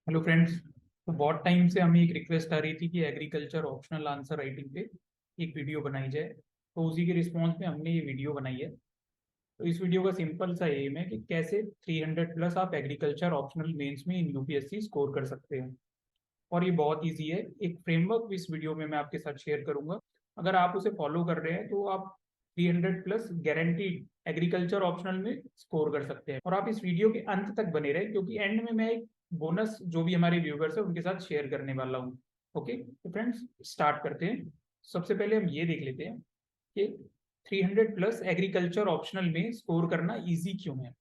Hello friends. तो बहुत time से हमें एक रिक्वेस्ट आ रही थी कि एग्रीकल्चर ऑप्शनल आंसर राइटिंग पे एक वीडियो बनाई जाए। तो उसी के रिस्पॉन्स में हमने ये वीडियो बनाई है। तो इस वीडियो का सिंपल सा एम है कि कैसे 300 प्लस आप एग्रीकल्चर ऑप्शनल मेंस में इन यूपीएससी स्कोर कर सकते हैं। और ये बहुत इजी है। एक फ्रेमवर्क इस वीडियो में मैं आपके साथ शेयर करूंगा। अगर आप उसे फॉलो कर रहे हैं तो आप 300 प्लस गारंटीड एग्रीकल्चर ऑप्शनल में स्कोर कर सकते हैं। और आप इस वीडियो के अंत तक बने रहे क्योंकि एंड में मैं एक बोनस जो भी हमारे व्यूवर्स है उनके साथ शेयर करने वाला हूँ। ओके, तो फ्रेंड्स स्टार्ट करते हैं। सबसे पहले हम ये देख लेते हैं कि 300 प्लस एग्रीकल्चर ऑप्शनल में स्कोर करना इजी क्यों है।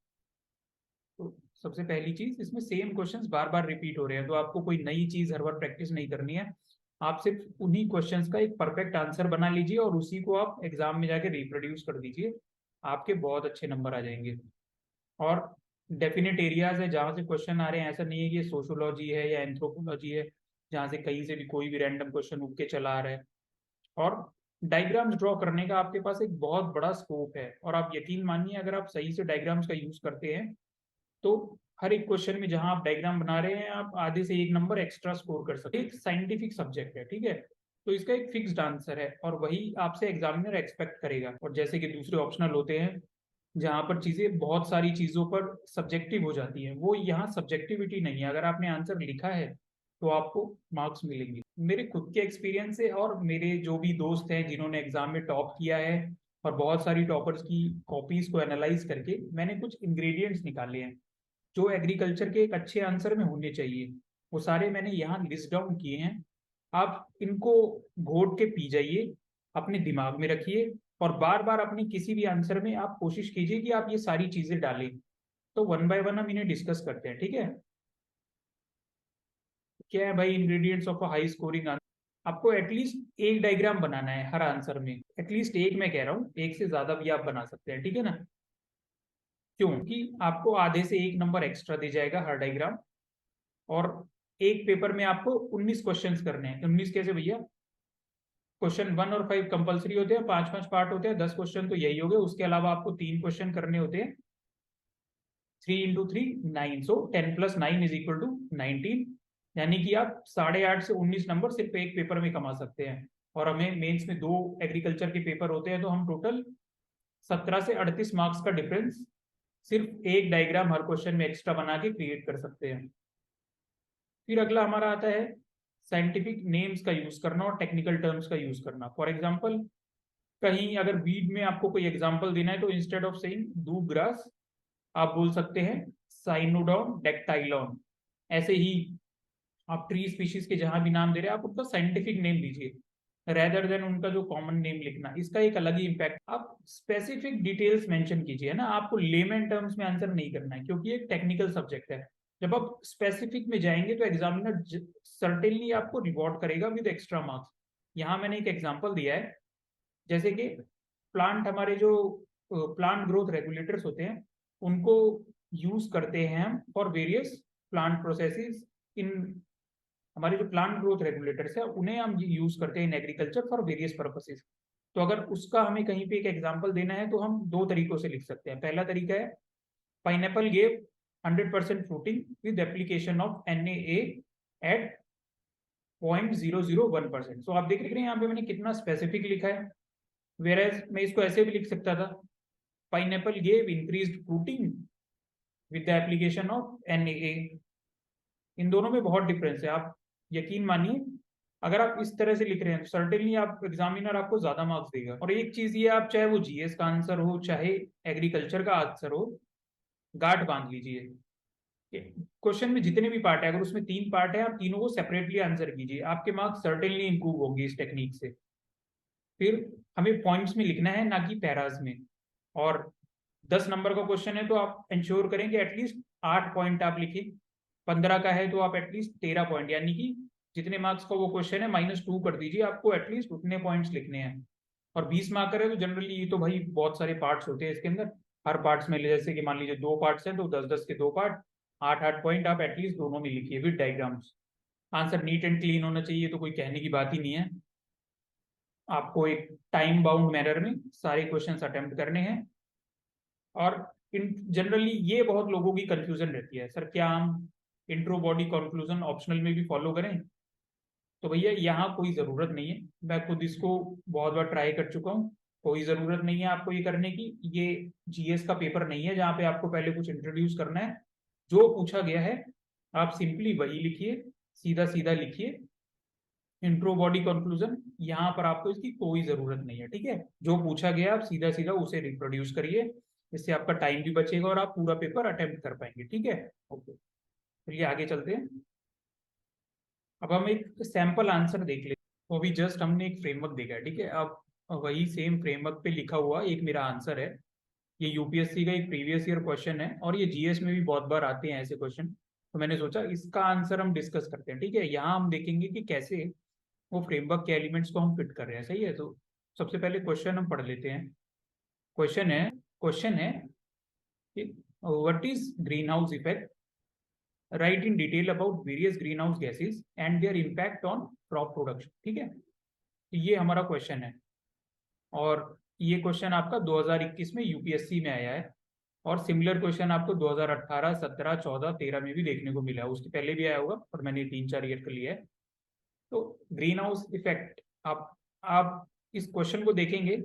तो सबसे पहली चीज, इसमें सेम क्वेश्चंस बार बार रिपीट हो रहे हैं, तो आपको कोई नई चीज हर बार प्रैक्टिस नहीं करनी है। आप सिर्फ उन्हीं क्वेश्चंस का एक परफेक्ट आंसर बना लीजिए और उसी को आप एग्जाम में जाके रिप्रोड्यूस कर दीजिए। आपके बहुत अच्छे नंबर आ जाएंगे। और डेफिनेट एरियाज है जहाँ से क्वेश्चन आ रहे हैं, ऐसा नहीं है कि ये सोशोलॉजी है या एंथ्रोपोलॉजी है जहाँ से कहीं से भी कोई भी रैंडम क्वेश्चन उठ के चला आ रहा है। और डायग्राम्स ड्रॉ करने का आपके पास एक बहुत बड़ा स्कोप है, और आप यकीन मानिए अगर आप सही से डायग्राम्स का यूज करते हैं तो हर एक क्वेश्चन में जहां आप डायग्राम बना रहे हैं आप आधे से एक नंबर एक्स्ट्रा स्कोर कर सकते हैं। एक साइंटिफिक सब्जेक्ट है, ठीक है। तो इसका एक फिक्स्ड आंसर है और वही आपसे एग्जामिनर एक्सपेक्ट करेगा। और जैसे कि दूसरे ऑप्शनल होते हैं जहां पर चीजें बहुत सारी चीजों पर सब्जेक्टिव हो जाती है, वो यहाँ सब्जेक्टिविटी नहीं है। अगर आपने आंसर लिखा है तो आपको मार्क्स मिलेंगे। मेरे खुद के एक्सपीरियंस से और मेरे जो भी दोस्त हैं जिन्होंने एग्जाम में टॉप किया है और बहुत सारी टॉपर्स की कॉपीज को एनालाइज करके मैंने कुछ इंग्रेडिएंट्स निकाले हैं जो एग्रीकल्चर के एक अच्छे आंसर में होने चाहिए। वो सारे मैंने यहाँ लिस्ट डाउन किए हैं। आप इनको घोट के पी जाइए, अपने दिमाग में रखिए और बार बार अपने किसी भी आंसर में आप कोशिश कीजिए कि आप ये सारी चीजें डालें। तो वन बाय वन हम इन्हें डिस्कस करते हैं, ठीक है। क्या है भाई ingredients of a high scoring answer. आपको एटलीस्ट एक डायग्राम बनाना है हर आंसर में। एटलीस्ट एक, मैं कह रहा हूँ एक से ज्यादा भी आप बना सकते हैं, ठीक है ना। क्योंकि आपको आधे से एक नंबर एक्स्ट्रा दे जाएगा हर डायग्राम। और एक पेपर में आपको 19 क्वेश्चंस करने हैं। 19 कैसे भैया, क्वेश्चन 1 और 5 कंपलसरी होते हैं, 5 5 पार्ट होते हैं, 10 क्वेश्चन तो यही हो गए। उसके अलावा आपको 3 क्वेश्चन करने होते हैं। 3 × 3 9, सो 10 + 9 = 19। यानी कि आप 8.5 से 19 नंबर सिर्फ एक पेपर में कमा सकते हैं। और हमें मेंस में 2 एग्रीकल्चर के पेपर होते हैं, तो हम टोटल 17 से 38 मार्क्स का डिफरेंस सिर्फ एक डायग्राम हर क्वेश्चन में एक्स्ट्रा बना के क्रिएट कर सकते हैं। फिर अगला हमारा आता है साइंटिफिक नेम्स का यूज करना और टेक्निकल टर्म्स का यूज करना। फॉर एग्जांपल, कहीं अगर वीड में आपको कोई एग्जांपल देना है तो instead of saying do grass आप बोल सकते हैं साइनोडॉन डेक्टाइलॉन। ऐसे ही आप ट्री स्पीशीज के जहां भी नाम दे रहे हैं आप उनका साइंटिफिक नेम दीजिए रेदर देन उनका जो कॉमन नेम लिखना। इसका एक अलग ही इम्पैक्ट। आप स्पेसिफिक डिटेल्स मेंशन कीजिए ना, आपको लेमन टर्म्स में आंसर नहीं करना है क्योंकि एक टेक्निकल सब्जेक्ट है। जब आप स्पेसिफिक में जाएंगे तो एग्जामिनर सर्टेनली आपको रिवॉर्ड करेगा विद एक्स्ट्रा मार्क्स। यहाँ मैंने एक एग्जांपल दिया है, जैसे कि प्लांट, हमारे जो प्लांट ग्रोथ रेगुलेटर्स होते हैं उनको यूज करते हैं हम फॉर वेरियस प्लांट प्रोसेसेस। इन हमारे जो प्लांट ग्रोथ रेगुलेटर्स है उन्हें हम यूज करते हैं in agriculture for various purposes. तो अगर उसका हमें कहीं पे एक एग्जांपल देना है तो हम दो तरीकों से लिख सकते हैं। पहला तरीका है pineapple gave 100% fruiting with application of NaA at 0.001%। So आप देख रहे हैं यहाँ पे मैंने कितना स्पेसिफिक लिखा है। वेयर मैं इसको ऐसे भी लिख सकता था, pineapple gave increased fruiting with the application of NaA। इन दोनों में बहुत डिफरेंस है। आप यकीन मानिए अगर आप इस तरह से लिख रहे हैं तो सर्टेनली आप एग्जामिनर आपको ज्यादा मार्क्स देगा। और एक चीज ये, आप चाहे वो जीएस का आंसर हो चाहे एग्रीकल्चर का आंसर हो, गांठ बांध लीजिए। क्वेश्चन में जितने भी पार्ट है अगर उसमें 3 पार्ट है आप तीनों को सेपरेटली आंसर कीजिए, आपके मार्क्स सर्टेनली इंप्रूव होंगे इस टेक्निक से। फिर हमें पॉइंट्स में लिखना है ना कि पैराज में। और 10 नंबर का क्वेश्चन है तो आप इंश्योर करें कि एटलीस्ट 8 पॉइंट आप लिखें। 15 का है तो आप एटलीस्ट 13 पॉइंट, यानी कि जितने मार्क्स का वो क्वेश्चन है -2 कर दीजिए, आपको एटलीस्ट उतने पॉइंट्स लिखने हैं। और 20 मार्क का है तो जनरली ये तो भाई बहुत सारे पार्ट्स होते हैं इसके अंदर। हर पार्ट्स में जैसे कि मान लीजिए 2 पार्ट्स हैं तो 10 10 के 2 पार्ट, 8 8 पॉइंट आप एटलीस्ट दोनों में लिखिए with diagrams. Answer neat and clean होना चाहिए, तो कोई कहने की बात ही नहीं है। आपको एक टाइम बाउंड मैनर में सारे क्वेश्चंस अटेम्प्ट करने हैं। और इन जनरली ये बहुत लोगों की कंफ्यूजन रहती है, सर क्या हम इंट्रो बॉडी कंक्लूजन ऑप्शनल में भी फॉलो करें। तो भैया यहाँ कोई ज़रूरत नहीं है, मैं खुद इसको बहुत बार ट्राई कर चुका हूँ, कोई ज़रूरत नहीं है आपको ये करने की। ये जीएस का पेपर नहीं है जहाँ पे आपको पहले कुछ इंट्रोड्यूस करना है। जो पूछा गया है आप सिंपली वही लिखिए, सीधा सीधा लिखिए। इंट्रो बॉडी कंक्लूजन यहाँ पर आपको इसकी कोई ज़रूरत नहीं है, ठीक है। जो पूछा गया आप सीधा सीधा उसे रिप्रोड्यूस करिए, इससे आपका टाइम भी बचेगा और आप पूरा पेपर अटेम्प्ट कर पाएंगे, ठीक है। ओके, चलिए आगे चलते हैं। अब हम एक सैंपल आंसर देख लेते हैं। तो अभी जस्ट हमने एक फ्रेमवर्क देखा है, ठीक है। अब वही सेम फ्रेमवर्क पे लिखा हुआ एक मेरा आंसर है। ये यूपीएससी का एक प्रीवियस ईयर क्वेश्चन है और ये जीएस में भी बहुत बार आते हैं ऐसे क्वेश्चन। तो मैंने सोचा इसका आंसर हम डिस्कस करते हैं, ठीक है। यहाँ हम देखेंगे कि कैसे वो फ्रेमवर्क के एलिमेंट्स को हम फिट कर रहे हैं, सही है। तो सबसे पहले क्वेश्चन हम पढ़ लेते हैं। क्वेश्चन है कि what is green house effect, right in detail about various green house gases and there impact on crop production, ठीक है। तो ये हमारा क्वेश्चन है और ये क्वेश्चन आपका 2021 में यूपीएससी में आया है और सिमिलर क्वेश्चन आपको 2018, 17, 14, 13 में भी देखने को मिला है। उसके पहले भी आया होगा और मैंने 3-4 ईयर का लिया है। तो ग्रीन हाउस इफेक्ट, आप इस क्वेश्चन को देखेंगे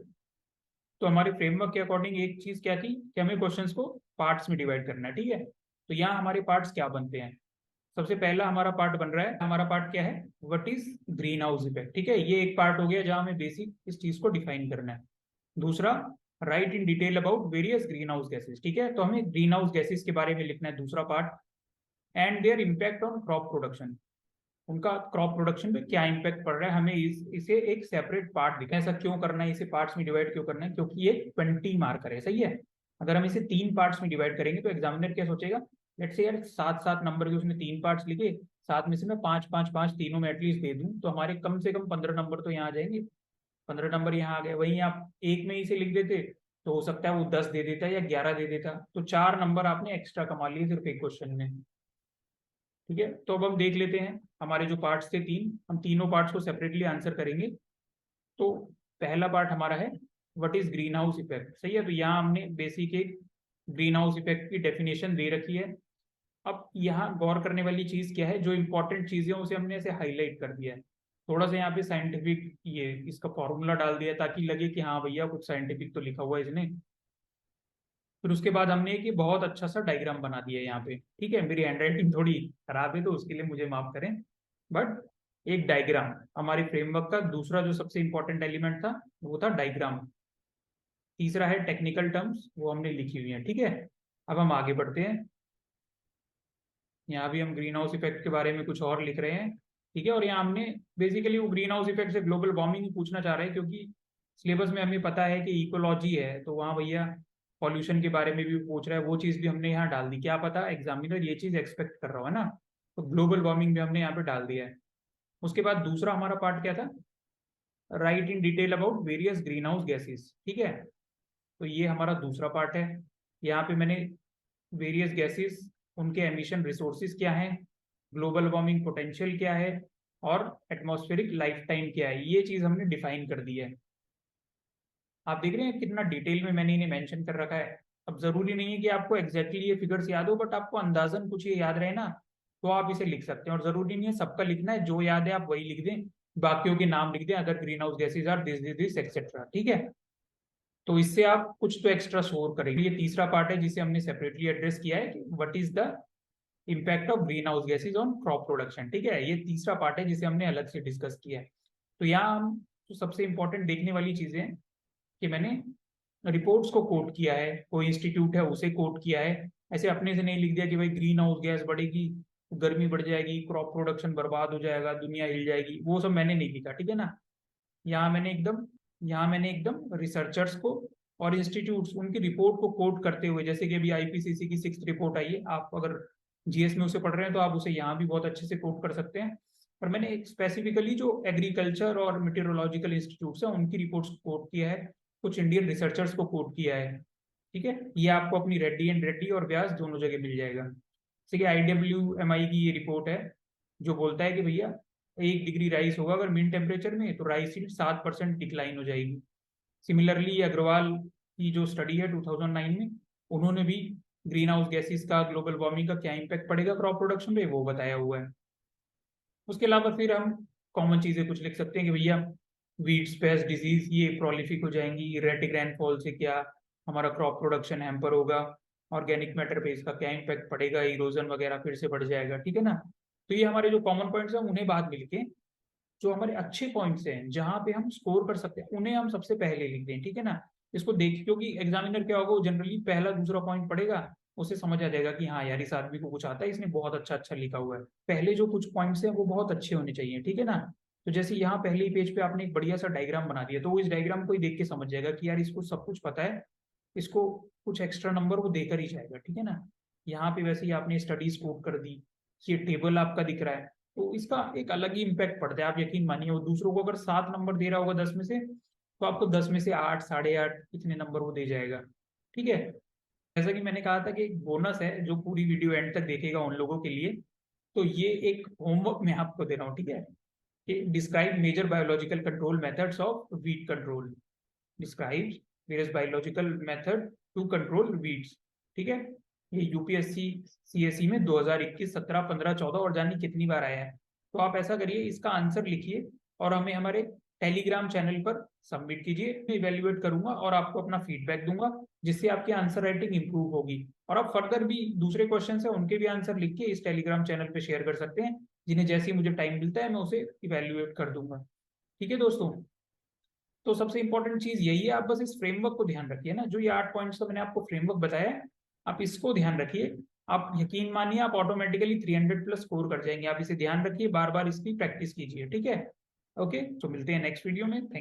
तो हमारे फ्रेमवर्क के अकॉर्डिंग एक चीज क्या थी कि हमें क्वेश्चंस को पार्ट्स में डिवाइड करना है, ठीक है। तो यहाँ हमारे पार्ट्स क्या बनते हैं। सबसे पहला हमारा पार्ट बन रहा है, हमारा पार्ट क्या है, what is green house effect, ठीक है। ये एक पार्ट हो गया जहां हमें बेसिक इस चीज को डिफाइन करना है। दूसरा, right in detail about various green house gases, ठीक है। तो हमें ग्रीन हाउस गैसेस के बारे में लिखना है, दूसरा part. And there impact on crop production, उनका क्रॉप प्रोडक्शन पे क्या इम्पैक्ट पड़ रहा है, हमें इसे एक सेपरेट पार्ट दिखा। ऐसा क्यों करना है, इसे पार्ट्स में डिवाइड क्यों करना है, क्योंकि ये 20 मार्कर है, सही है। अगर हम इसे 3 पार्ट्स में डिवाइड करेंगे तो एग्जामिनर क्या सोचेगा, लेट्स से यार 7-7 नंबर के उसने 3 पार्ट्स लिखे, 7 में से मैं 5-5-5 तीनों में एटलीस्ट दे दूं तो हमारे कम से कम 15 नंबर तो यहाँ आ जाएंगे। 15 नंबर यहाँ आ गए। वहीं आप एक में ही से लिख देते तो हो सकता है वो 10 दे देता या 11 दे देता, तो 4 नंबर आपने एक्स्ट्रा कमा लिए सिर्फ एक क्वेश्चन में, ठीक है। तो अब हम देख लेते हैं हमारे जो पार्ट्स थे 3, हम तीनों पार्ट्स को सेपरेटली आंसर करेंगे। तो पहला पार्ट हमारा है what is green house effect, सही है। तो यहाँ हमने बेसिक एक ग्रीन हाउस इफेक्ट की डेफिनेशन दे रखी है। अब यहाँ गौर करने वाली चीज क्या है, जो इंपॉर्टेंट चीजें उसे हमने ऐसे हाईलाइट कर दिया है। थोड़ा सा यहाँ पे साइंटिफिक ये इसका फॉर्मूला डाल दिया ताकि लगे कि हाँ भैया कुछ साइंटिफिक तो लिखा हुआ है इसने। फिर उसके बाद हमने एक ये बहुत अच्छा सा डायग्राम बना दिया है यहाँ पे, ठीक है। मेरी हैंडराइटिंग थोड़ी खराब है तो उसके लिए मुझे माफ करें, बट एक डायग्राम हमारे फ्रेमवर्क का दूसरा जो सबसे इंपॉर्टेंट एलिमेंट था वो था डायग्राम। तीसरा है टेक्निकल टर्म्स, वो हमने लिखी हुई है, ठीक है। अब हम आगे बढ़ते हैं। यहाँ भी हम ग्रीन हाउस इफेक्ट के बारे में कुछ और लिख रहे हैं, ठीक है। और यहाँ हमने बेसिकली वो ग्रीन हाउस इफेक्ट से ग्लोबल वार्मिंग ही पूछना चाह रहे हैं, क्योंकि सिलेबस में हमें पता है कि इकोलॉजी है तो वहाँ भैया पॉल्यूशन के बारे में भी पूछ रहा है, वो चीज़ भी हमने यहाँ डाल दी। क्या पता एग्जामिनर ये चीज़ एक्सपेक्ट कर रहा है ना, तो ग्लोबल वार्मिंग भी हमने यहाँ पे डाल दिया है। उसके बाद दूसरा हमारा पार्ट क्या था, right in detail about various green house gases, ठीक है। तो ये हमारा दूसरा पार्ट है। यहाँ पे मैंने वेरियस गैसेस, उनके एमिशन रिसोर्सेज क्या हैं, ग्लोबल वार्मिंग पोटेंशियल क्या है और एटमॉस्फेरिक लाइफ टाइम क्या है, ये चीज़ हमने डिफाइन कर दी है। आप देख रहे हैं कितना डिटेल में मैंने इन्हें मेंशन कर रखा है। अब जरूरी नहीं है कि आपको एग्जैक्टली ये फिगर्स याद हो, बट आपको अंदाजन कुछ ये याद रहे ना तो आप इसे लिख सकते हैं। और जरूरी नहीं है सबका लिखना है, जो याद है आप वही लिख दें, बाकियों के नाम लिख दें, अगर greenhouse gases are this this this etcetera, ठीक है। तो इससे आप कुछ तो एक्स्ट्रा स्कोर करेंगे। ये तीसरा पार्ट है जिसे हमने सेपरेटली एड्रेस किया है कि what is the impact of green house gases on crop production, ठीक है। ये तीसरा पार्ट है जिसे हमने अलग से डिस्कस किया है। तो यहाँ हम जो सबसे इंपॉर्टेंट देखने वाली चीजें हैं कि मैंने रिपोर्ट्स को कोट किया है, कोई इंस्टीट्यूट है उसे कोट किया है। ऐसे अपने से नहीं लिख दिया कि भाई ग्रीन हाउस गैस बढ़ेगी, गर्मी बढ़ जाएगी, क्रॉप प्रोडक्शन बर्बाद हो जाएगा, दुनिया हिल जाएगी, वो सब मैंने नहीं लिखा, ठीक है ना। यहाँ मैंने एकदम यहाँ मैंने एकदम रिसर्चर्स को और इंस्टीट्यूट्स उनकी रिपोर्ट को कोट करते हुए, जैसे कि अभी आईपीसीसी की 6th रिपोर्ट आई है, आप अगर जीएस में उसे पढ़ रहे हैं तो आप उसे यहाँ भी बहुत अच्छे से कोट कर सकते हैं। पर मैंने स्पेसिफिकली जो एग्रीकल्चर और मेटेरोलॉजिकल इंस्टीट्यूट्स हैं उनकी रिपोर्ट्स को कोट किया है, कुछ इंडियन रिसर्चर्स को कोट किया है, ठीक है। ये आपको अपनी रेड्डी एंड रेड्डी और व्यास दोनों जगह मिल जाएगा। जैसे कि IWMI की ये रिपोर्ट है जो बोलता है कि भैया 1 डिग्री राइस होगा अगर मीन टेम्परेचर में, तो राइस हीट 7% डिक्लाइन हो जाएगी। सिमिलरली अग्रवाल की जो स्टडी है 2009 में, उन्होंने भी ग्रीन हाउस गैसेस का, ग्लोबल वार्मिंग का क्या इम्पैक्ट पड़ेगा क्रॉप प्रोडक्शन पे, वो बताया हुआ है। उसके अलावा फिर हम कॉमन चीजें कुछ लिख सकते हैं कि भैया वीड्स, पेस्ट, डिजीज ये प्रोलिफिक हो जाएंगी, इरेटिक रेनफॉल से क्या हमारा क्रॉप प्रोडक्शन हैम्पर होगा, ऑर्गेनिक मैटर पे इसका क्या इम्पैक्ट पड़ेगा, इरोजन वगैरह फिर से बढ़ जाएगा, ठीक है ना। तो ये हमारे जो कॉमन पॉइंट्स हैं उन्हें बाद मिलके जो हमारे अच्छे पॉइंट्स हैं जहां पे हम स्कोर कर सकते हैं उन्हें हम सबसे पहले लिख दें, ठीक है ना। इसको देख, क्योंकि एग्जामिनर क्या होगा, वो जनरली पहला दूसरा पॉइंट पढ़ेगा, उसे समझ आ जाएगा कि हाँ यार इस आदमी को कुछ आता है, इसने बहुत अच्छा अच्छा लिखा हुआ है। पहले जो कुछ पॉइंट्स हैं वो बहुत अच्छे होने चाहिए, ठीक है ना। तो जैसे यहाँ पहले ही पेज पे आपने एक बढ़िया सा डायग्राम बना दिया, तो वो इस डायग्राम को ही देख के समझ जाएगा कि यार इसको सब कुछ पता है, इसको कुछ एक्स्ट्रा नंबर वो देकर ही जाएगा, ठीक है ना। यहाँ पे वैसे ही आपने स्टडीज कोड कर दी, ये टेबल आपका दिख रहा है, तो इसका एक अलग ही इम्पैक्ट पड़ता है। आप यकीन मानिए, वो दूसरों को अगर 7 नंबर दे रहा होगा 10 में से, तो आपको 10 में से 8, 8.5 इतने नंबर वो दे जाएगा, ठीक है। जैसा कि मैंने कहा था कि एक बोनस है जो पूरी वीडियो एंड तक देखेगा उन लोगों के लिए, तो ये एक होमवर्क मैं आपको दे रहा हूँ, ठीक है, कि describe major biological control methods of weed control, describe various biological method to control weeds, ठीक है। ये यूपीएससी सीएसई में 2021, 17, 15, 14 और जानी कितनी बार आया है। तो आप ऐसा करिए, इसका आंसर लिखिए और हमें हमारे टेलीग्राम चैनल पर सबमिट कीजिए, मैं इवेल्युएट करूंगा और आपको अपना फीडबैक दूंगा, जिससे आपकी आंसर राइटिंग इंप्रूव होगी। और आप फर्दर भी दूसरे क्वेश्चन है उनके भी आंसर लिख के इस टेलीग्राम चैनल पे शेयर कर सकते हैं, जिन्हें जैसे ही मुझे टाइम मिलता है मैं उसे इवेल्युएट कर दूंगा, ठीक है दोस्तों। तो सबसे इंपॉर्टेंट चीज यही है, आप बस इस फ्रेमवर्क को ध्यान रखिए ना, जो ये 8 पॉइंट्स का मैंने आपको फ्रेमवर्क बताया है, आप इसको ध्यान रखिए। आप यकीन मानिए आप ऑटोमेटिकली 300+ स्कोर कर जाएंगे। आप इसे ध्यान रखिए, बार बार इसकी प्रैक्टिस कीजिए, ठीक है। ओके, तो मिलते हैं नेक्स्ट वीडियो में। थैंक